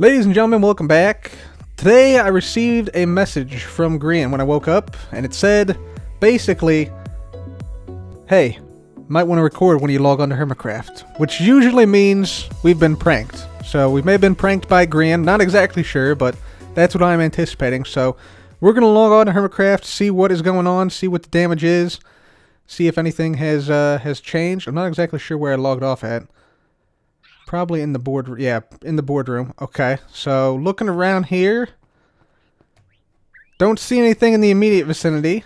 Ladies and gentlemen, welcome back. Today I received a message from Grian when I woke up, and it said, basically, hey, might want to record when you log on to Hermitcraft, which usually means we've been pranked. So we may have been pranked by Grian, not exactly sure, but that's what I'm anticipating. So we're going to log on to Hermitcraft, see what is going on, see what the damage is, see if anything has changed. I'm not exactly sure where I logged off at. Probably in the boardroom. Yeah, in the boardroom. Okay, so looking around here, don't see anything in the immediate vicinity.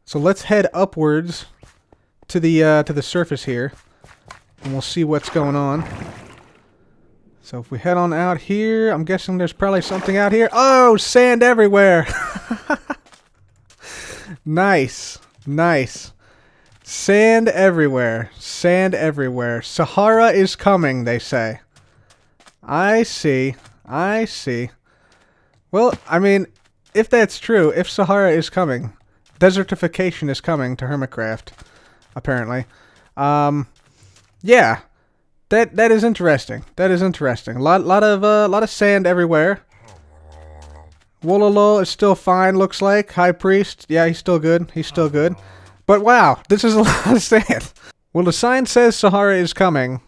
So let's head upwards to the surface here, and we'll see what's going on. So if we head on out here, I'm guessing there's probably something out here. Oh, sand everywhere! Nice, nice. Sand everywhere. Sand everywhere. Sahara is coming, they say. I see. I see. Well, I mean, if that's true, if Sahara is coming, desertification is coming to Hermitcraft, apparently. Yeah. That is interesting. That is interesting. A lot of sand everywhere. Wololo is still fine, looks like. High Priest, yeah, he's still good. He's still good. But wow, this is a lot of sand. Well, the sign says Sahara is coming,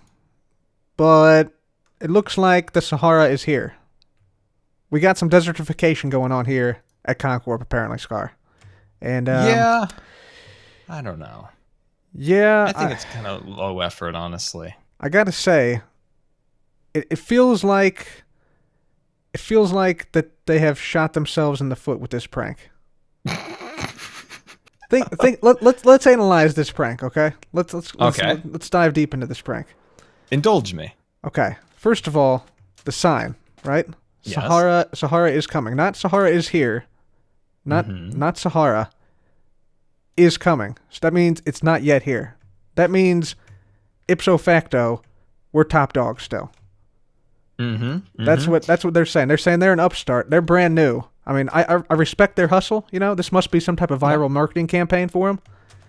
but it looks like the Sahara is here. We got some desertification going on here at Con Corp, apparently, Scar. And yeah, I don't know. Yeah, I think it's kind of low effort, honestly. I gotta say, it feels like that they have shot themselves in the foot with this prank. Let's analyze this prank, okay? Let's dive deep into this prank. Indulge me. Okay. First of all, the sign, right? Yes. Sahara is coming. Not Sahara is here. Not Sahara is coming. So that means it's not yet here. That means ipso facto, we're top dogs still. That's what they're saying. They're saying they're an upstart. They're brand new. I mean, I respect their hustle. You know, this must be some type of viral marketing campaign for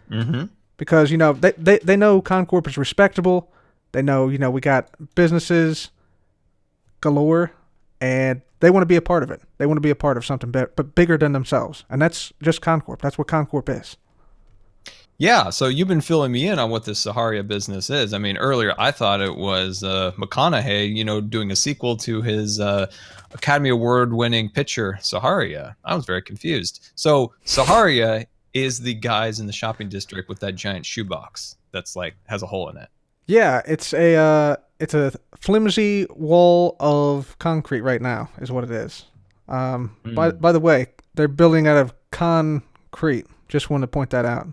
them. Because, you know, they know Con Corp is respectable. They know, you know, we got businesses galore, and they want to be a part of it. They want to be a part of something but bigger than themselves. And that's just Con Corp. That's what Con Corp is. Yeah, so you've been filling me in on what this Sahara business is. I mean, earlier I thought it was McConaughey, you know, doing a sequel to his Academy Award-winning picture, Sahara. I was very confused. So Sahara is the guys in the shopping district with that giant shoebox that's like has a hole in it. Yeah, it's a flimsy wall of concrete right now, is what it is. By the way, they're building out of concrete. Just wanted to point that out.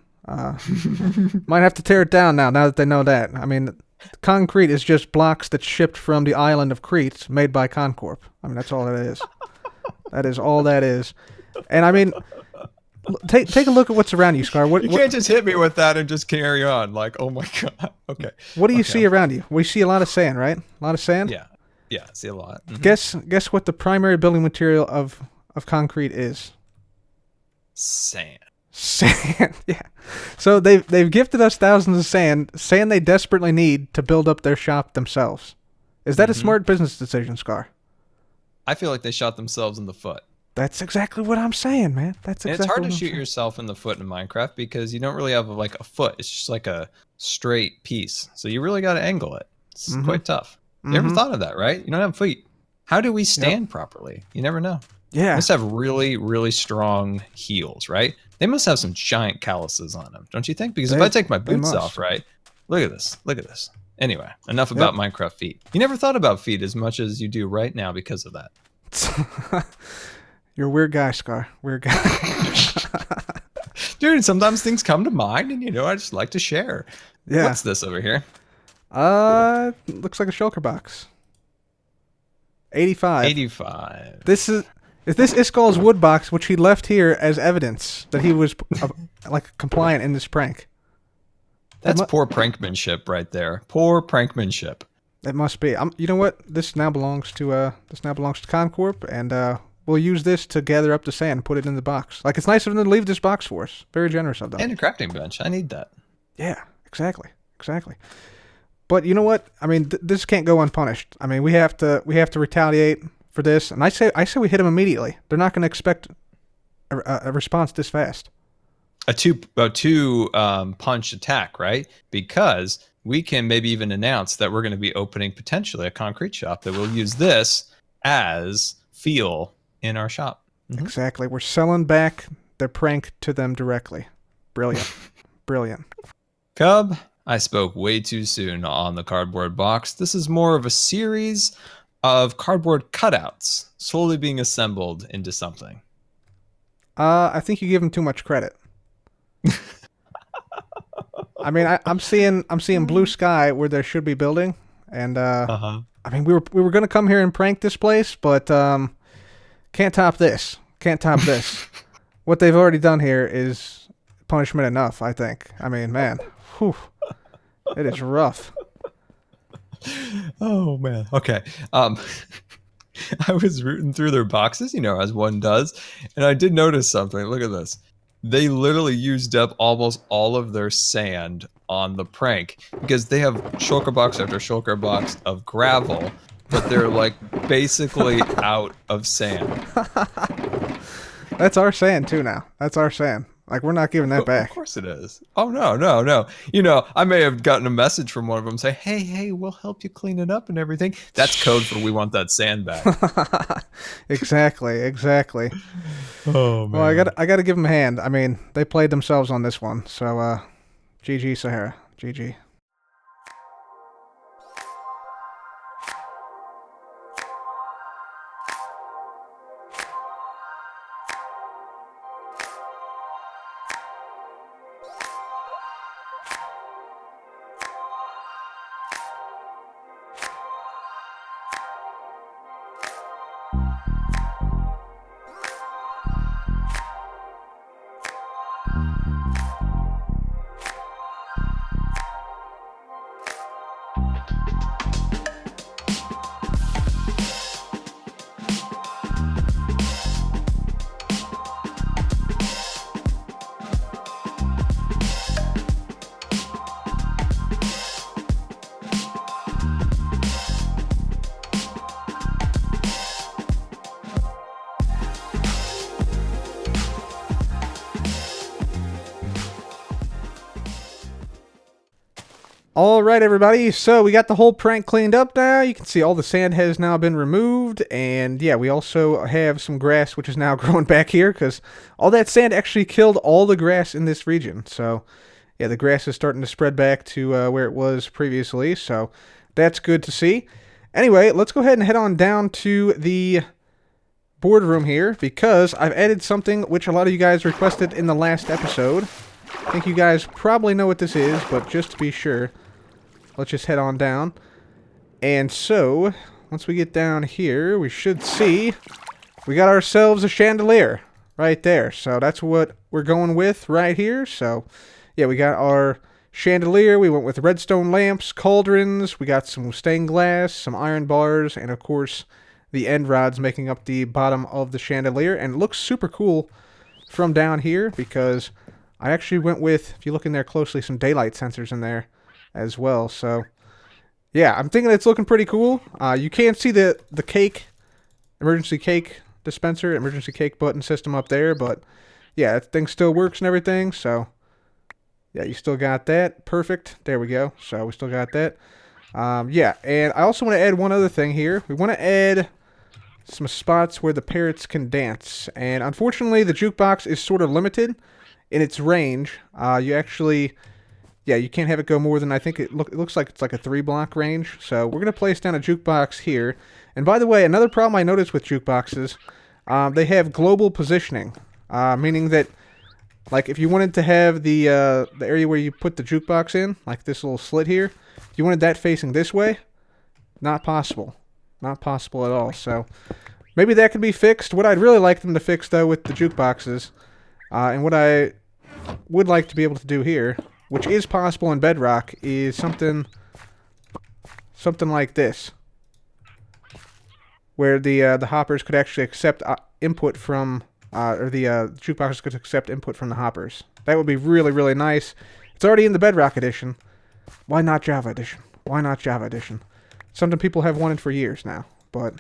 Might have to tear it down now that they know that. I mean, concrete is just blocks that's shipped from the island of Crete, made by Con Corp. I mean, that's all that is. That is all that is. And I mean, take a look at what's around you, Scar. You can't just hit me with that and just carry on. Like, oh my god. Okay. What do you see around you? We see a lot of sand, right? A lot of sand. Yeah. Yeah, I see a lot. Guess what the primary building material of concrete is? Sand. Sand, yeah. So they've gifted us thousands of sand they desperately need to build up their shop themselves. Is that a smart business decision, Scar? I feel like they shot themselves in the foot. That's exactly what I'm saying, man. It's hard to shoot yourself in the foot in Minecraft because you don't really have like a foot. It's just like a straight piece. So you really got to angle it. It's quite tough. You never thought of that, right? You don't have feet. How do we stand properly? You never know. Yeah. They must have really, really strong heels, right? They must have some giant calluses on them, don't you think? Because if I take my boots off, right? Look at this. Look at this. Anyway, enough about Minecraft feet. You never thought about feet as much as you do right now because of that. You're a weird guy, Scar. Weird guy. Dude, sometimes things come to mind and, you know, I just like to share. Yeah. What's this over here? Looks like a shulker box. 85. 85. This is Iskall's wood box, which he left here as evidence that he was like compliant in this prank. That's poor prankmanship right there. Poor prankmanship. It must be. You know what? This now belongs to Con Corp, and we'll use this to gather up the sand and put it in the box. Like, it's nice of them to leave this box for us. Very generous of them. And a crafting bench. I need that. Yeah, exactly. But you know what? I mean, this can't go unpunished. I mean, we have to retaliate for this. And I say we hit them immediately. They're not going to expect a response this fast. A two punch attack, right? Because we can maybe even announce that we're going to be opening potentially a concrete shop that we'll use this as fuel in our shop. Mm-hmm. Exactly. We're selling back their prank to them directly. Brilliant. Brilliant. Cub, I spoke way too soon on the cardboard box. This is more of a series of cardboard cutouts slowly being assembled into something. I think you give them too much credit. I mean, I'm seeing blue sky where there should be building, and I mean, we were gonna come here and prank this place, but can't top this. Can't top this. What they've already done here is punishment enough, I think. I mean, man, whew, it is rough. Oh man. Okay. I was rooting through their boxes, as one does, and I did notice something. Look at this. They literally used up almost all of their sand on the prank because they have shulker box after shulker box of gravel, but they're like basically out of sand. That's our sand too now. That's our sand. Like, we're not giving that back. Of course it is. Oh, no. I may have gotten a message from one of them say, hey, we'll help you clean it up and everything. That's code for we want that sand back. Exactly. Oh, man. Well, I got to give them a hand. I mean, they played themselves on this one. So, GG, Sahara. GG. All right, everybody. So we got the whole prank cleaned up now. You can see all the sand has now been removed. And yeah, we also have some grass, which is now growing back here because all that sand actually killed all the grass in this region. So yeah, the grass is starting to spread back to where it was previously. So that's good to see. Anyway, let's go ahead and head on down to the boardroom here because I've added something which a lot of you guys requested in the last episode. I think you guys probably know what this is, but just to be sure, let's just head on down. And so, once we get down here, we should see we got ourselves a chandelier right there. So that's what we're going with right here. So, yeah, we got our chandelier. We went with redstone lamps, cauldrons. We got some stained glass, some iron bars, and of course, the end rods making up the bottom of the chandelier. And it looks super cool from down here because I actually went with, if you look in there closely, some daylight sensors in there as well. So yeah, I'm thinking it's looking pretty cool. You can't see the cake, emergency cake dispenser, emergency cake button system up there, but yeah, that thing still works and everything. So yeah, you still got that. Perfect. There we go. So we still got that. Yeah, and I also want to add one other thing here. We want to add some spots where the parrots can dance. And unfortunately, the jukebox is sort of limited in its range. You actually, yeah, you can't have it go more than, I think it looks like it's like a 3-block range. So we're going to place down a jukebox here. And by the way, another problem I noticed with jukeboxes, they have global positioning, meaning that, like, if you wanted to have the area where you put the jukebox in, like this little slit here, if you wanted that facing this way, not possible. Not possible at all. So maybe that could be fixed. What I'd really like them to fix, though, with the jukeboxes, and what I would like to be able to do here, which is possible in Bedrock, is something like this, where the hoppers could actually accept input from, or the jukeboxes could accept input from the hoppers. That would be really, really nice. It's already in the Bedrock edition. Why not Java edition? Why not Java Edition? Something people have wanted for years now. But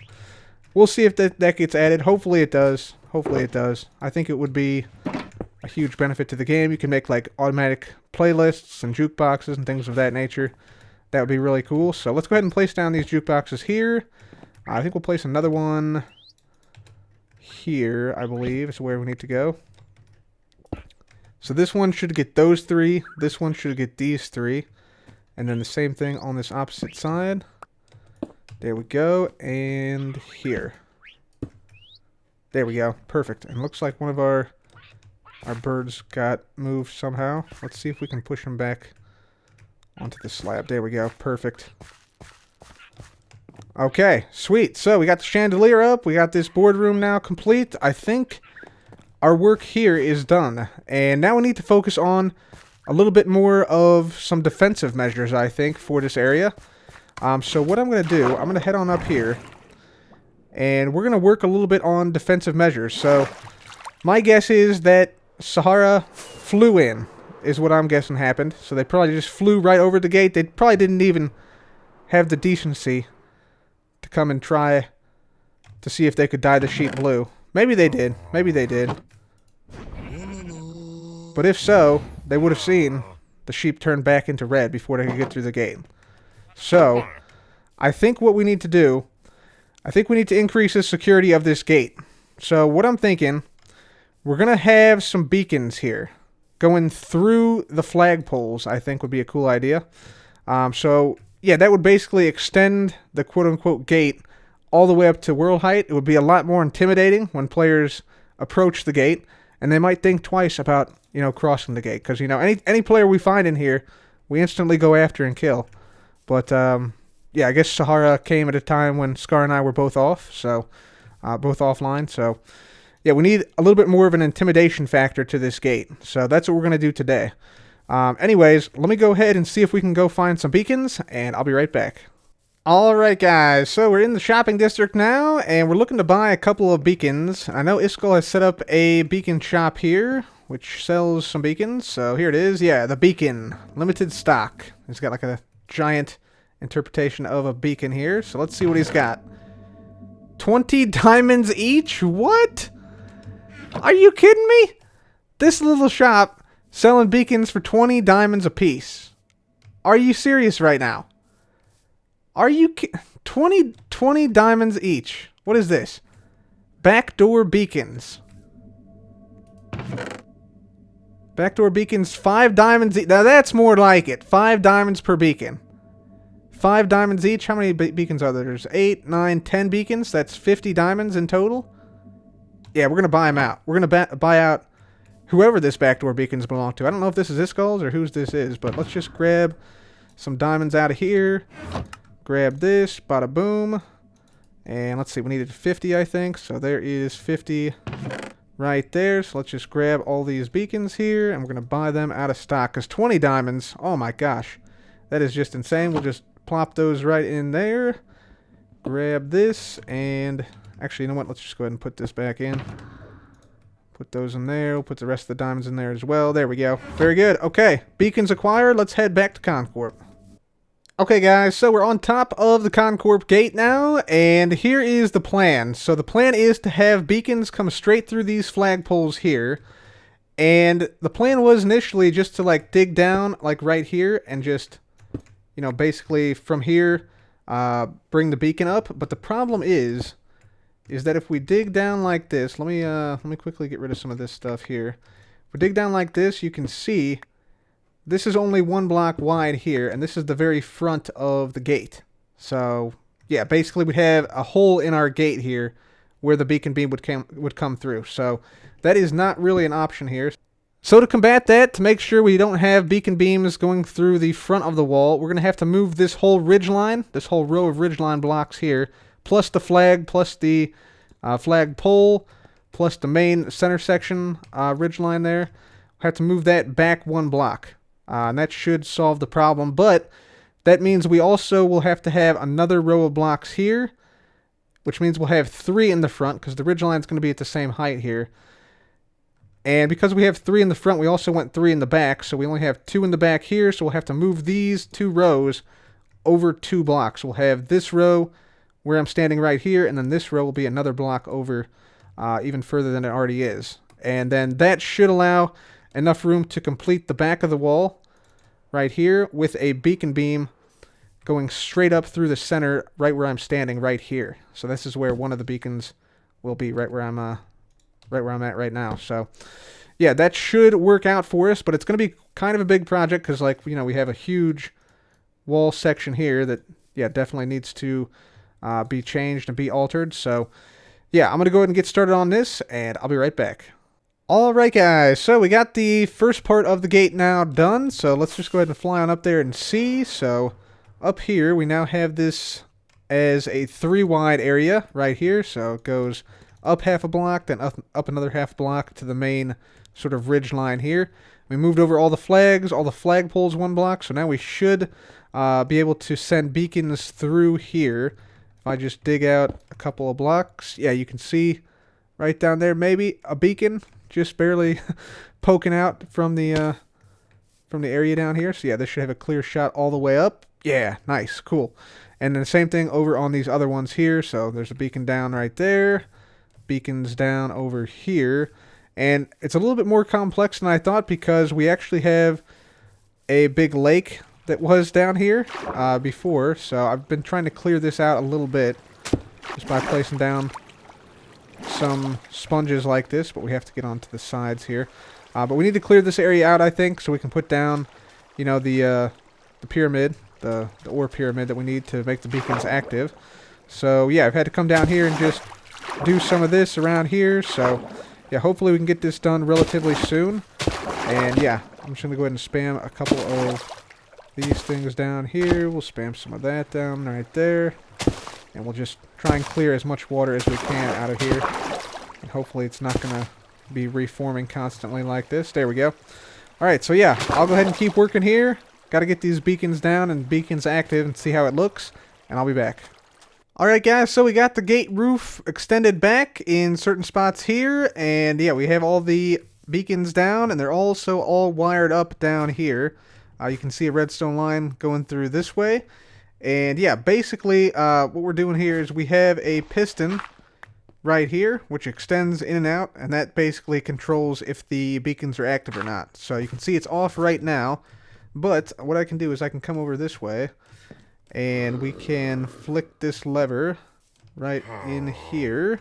we'll see if that gets added. Hopefully it does. Hopefully it does. I think it would be a huge benefit to the game. You can make like automatic playlists and jukeboxes and things of that nature. That would be really cool. So let's go ahead and place down these jukeboxes here. I think we'll place another one here, I believe, is where we need to go. So this one should get those 3. This one should get these 3. And then the same thing on this opposite side. There we go. And here. There we go. Perfect. And looks like one of our birds got moved somehow. Let's see if we can push him back onto the slab. There we go. Perfect. Okay, sweet. So we got the chandelier up. We got this boardroom now complete. I think our work here is done. And now we need to focus on a little bit more of some defensive measures, I think, for this area. So what I'm going to do, I'm going to head on up here. And we're going to work a little bit on defensive measures. So my guess is that Sahara flew in, is what I'm guessing happened. So they probably just flew right over the gate. They probably didn't even have the decency to come and try to see if they could dye the sheep blue. Maybe they did. Maybe they did. But if so, they would have seen the sheep turn back into red before they could get through the gate. So, I think what we need to do, I think we need to increase the security of this gate. So, what I'm thinking, we're going to have some beacons here. Going through the flagpoles, I think, would be a cool idea. Yeah, that would basically extend the quote-unquote gate all the way up to world height. It would be a lot more intimidating when players approach the gate, and they might think twice about, crossing the gate. Because, any player we find in here, we instantly go after and kill. But, yeah, I guess Sahara came at a time when Scar and I were both off, so, both offline. So, yeah, we need a little bit more of an intimidation factor to this gate. So that's what we're going to do today. Anyways, let me go ahead and see if we can go find some beacons, and I'll be right back. Alright guys, so we're in the shopping district now, and we're looking to buy a couple of beacons. I know Iskall has set up a beacon shop here, which sells some beacons. So here it is, yeah, the beacon. Limited stock. He's got like a giant interpretation of a beacon here, so let's see what he's got. 20 diamonds each? What? Are you kidding me? This little shop selling beacons for 20 diamonds a piece. Are you serious right now? Are you 20 diamonds each? What is this? Backdoor beacons. Backdoor beacons, 5 diamonds each. Now that's more like it. 5 diamonds per beacon. 5 diamonds each. How many beacons are there? There's 8, 9, 10 beacons. That's 50 diamonds in total. Yeah, we're going to buy them out. We're going to buy out whoever this backdoor beacons belong to. I don't know if this is Iskall's or whose this is, but let's just grab some diamonds out of here. Grab this, bada boom. And let's see, we needed 50, I think. So there is 50 right there. So let's just grab all these beacons here, and we're going to buy them out of stock. Because 20 diamonds, oh my gosh. That is just insane. We'll just plop those right in there. Grab this, and actually, you know what? Let's just go ahead and put this back in. Put those in there. We'll put the rest of the diamonds in there as well. There we go. Very good. Okay, beacons acquired. Let's head back to Con Corp. Okay, guys, so we're on top of the Con Corp gate now, and here is the plan. So the plan is to have beacons come straight through these flagpoles here, and the plan was initially just to, like, dig down, like, right here, and just, basically from here, bring the beacon up. But the problem is that if we dig down like this, let me quickly get rid of some of this stuff here. If we dig down like this, you can see this is only 1 block wide here, and this is the very front of the gate. So, yeah, basically we have a hole in our gate here where the beacon beam would come through. So, that is not really an option here. So to combat that, to make sure we don't have beacon beams going through the front of the wall, we're going to have to move this whole ridgeline, this whole row of ridgeline blocks here, plus the flag, plus the flag pole, plus the main center section ridgeline there. We'll have to move that back 1 block. And that should solve the problem, but that means we also will have to have another row of blocks here, which means we'll have 3 in the front, because the ridgeline is going to be at the same height here. And because we have 3 in the front, we also want 3 in the back, so we only have 2 in the back here, so we'll have to move these 2 rows over 2 blocks. We'll have this row where I'm standing right here, and then this row will be another block over even further than it already is. And then that should allow enough room to complete the back of the wall right here with a beacon beam going straight up through the center right where I'm standing right here. So this is where one of the beacons will be, right where I'm at right now. So yeah, that should work out for us, but it's going to be kind of a big project because, like, you know, we have a huge wall section here that, yeah, definitely needs to be changed and be altered. So yeah, I'm going to go ahead and get started on this, and I'll be right back. Alright guys, so we got the first part of the gate now done, so let's just go ahead and fly on up there and see. So up here we now have this as a 3 wide area right here, so it goes up half a block, then up another half block to the main sort of ridge line here. We moved over all the flags, all the flagpoles 1 block, so now we should be able to send beacons through here. If I just dig out a couple of blocks, yeah, you can see right down there maybe a beacon just barely poking out from the area down here. So yeah, this should have a clear shot all the way up. Yeah, nice, cool. And then the same thing over on these other ones here. So there's a beacon down right there, beacons down over here. And it's a little bit more complex than I thought because we actually have a big lake that was down here before. So I've been trying to clear this out a little bit just by placing down some sponges like this, but we have to get onto the sides here. But we need to clear this area out, I think, so we can put down, you know, the pyramid, the ore pyramid that we need to make the beacons active. So yeah, I've had to come down here and just do some of this around here. So yeah, hopefully we can get this done relatively soon. And yeah, I'm just gonna go ahead and spam a couple of these things down here. We'll spam some of that down right there. And we'll just try and clear as much water as we can out of here. And hopefully it's not going to be reforming constantly like this. There we go. Alright, so yeah, I'll go ahead and keep working here. Got to get these beacons down and beacons active and see how it looks. And I'll be back. Alright guys, so we got the gate roof extended back in certain spots here. And yeah, we have all the beacons down. And they're also all wired up down here. You can see a redstone line going through this way. And yeah, basically what we're doing here is we have a piston right here, which extends in and out, and that basically controls if the beacons are active or not. So you can see it's off right now, but what I can do is I can come over this way, and we can flick this lever right in here.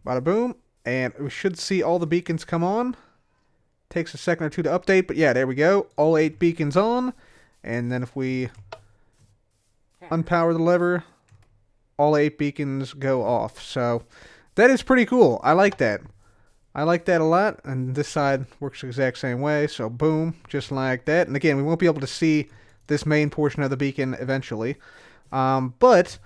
Bada boom, and we should see all the beacons come on. Takes a second or two to update, but yeah, there we go. All 8 beacons on, and then if we unpower the lever, all 8 beacons go off. So that is pretty cool. I like that. I like that a lot. And this side works the exact same way. So boom, just like that. And again, we won't be able to see this main portion of the beacon eventually. But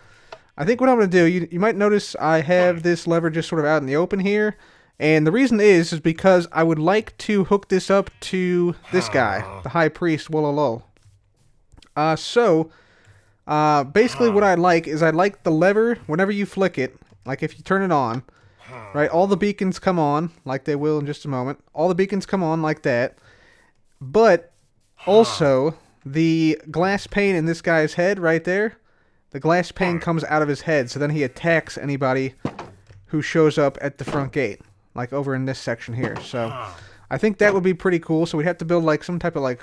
I think what I'm going to do, you might notice I have this lever just sort of out in the open here. And the reason is because I would like to hook this up to this guy, the High Priest Wololo. Basically what I'd like is I'd like the lever, whenever you flick it, like if you turn it on, right, all the beacons come on, like they will in just a moment. All the beacons come on like that. But also, the glass pane in this guy's head right there, the glass pane comes out of his head, so then he attacks anybody who shows up at the front gate, like over in this section here. So I think that would be pretty cool. So we'd have to build like some type of like,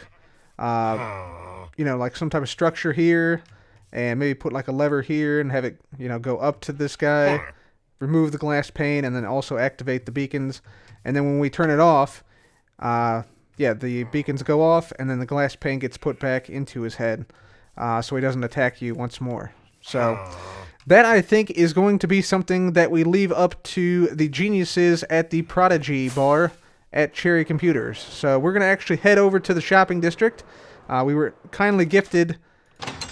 you know, like some type of structure here. And maybe put like a lever here and have it, you know, go up to this guy, remove the glass pane, and then also activate the beacons. And then when we turn it off, yeah, the beacons go off, and then the glass pane gets put back into his head, so he doesn't attack you once more. So that, I think, is going to be something that we leave up to the geniuses at the Prodigy bar at Cherry Computers. So we're going to actually head over to the shopping district. We were kindly gifted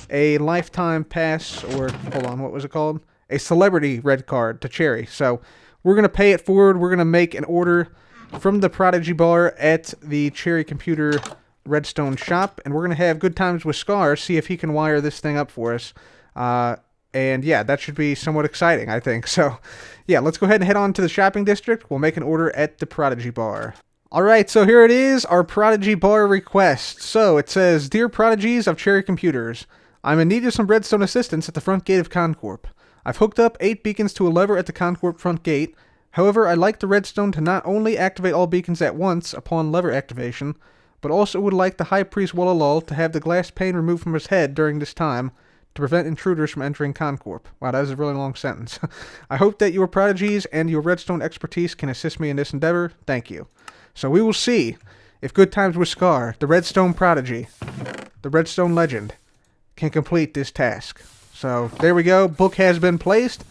a lifetime pass, or hold on, what was it called? A celebrity red card to Cherry. So we're going to pay it forward. We're going to make an order from the Prodigy bar at the Cherry Computer Redstone shop, and we're going to have good times with Scar, see if he can wire this thing up for us. And yeah, that should be somewhat exciting, I think. So yeah, let's go ahead and head on to the shopping district. We'll make an order at the Prodigy bar. Alright, so here it is, our Prodigy bar request. So it says, Dear Prodigies of Cherry Computers, I'm in need of some redstone assistance at the front gate of Con Corp. I've hooked up 8 beacons to a lever at the Con Corp front gate. However, I'd like the redstone to not only activate all beacons at once upon lever activation, but also would like the High Priest Wallalal to have the glass pane removed from his head during this time to prevent intruders from entering Con Corp. Wow, that was a really long sentence. I hope that your prodigies and your redstone expertise can assist me in this endeavor. Thank you. So we will see if Good Times with Scar, the redstone prodigy, the redstone legend, can complete this task. So there we go. Book has been placed.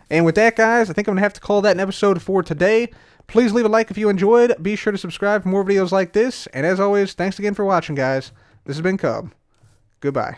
And with that, guys, I think I'm going to have to call that an episode for today. Please leave a like if you enjoyed. Be sure to subscribe for more videos like this. And as always, thanks again for watching, guys. This has been Cub. Goodbye.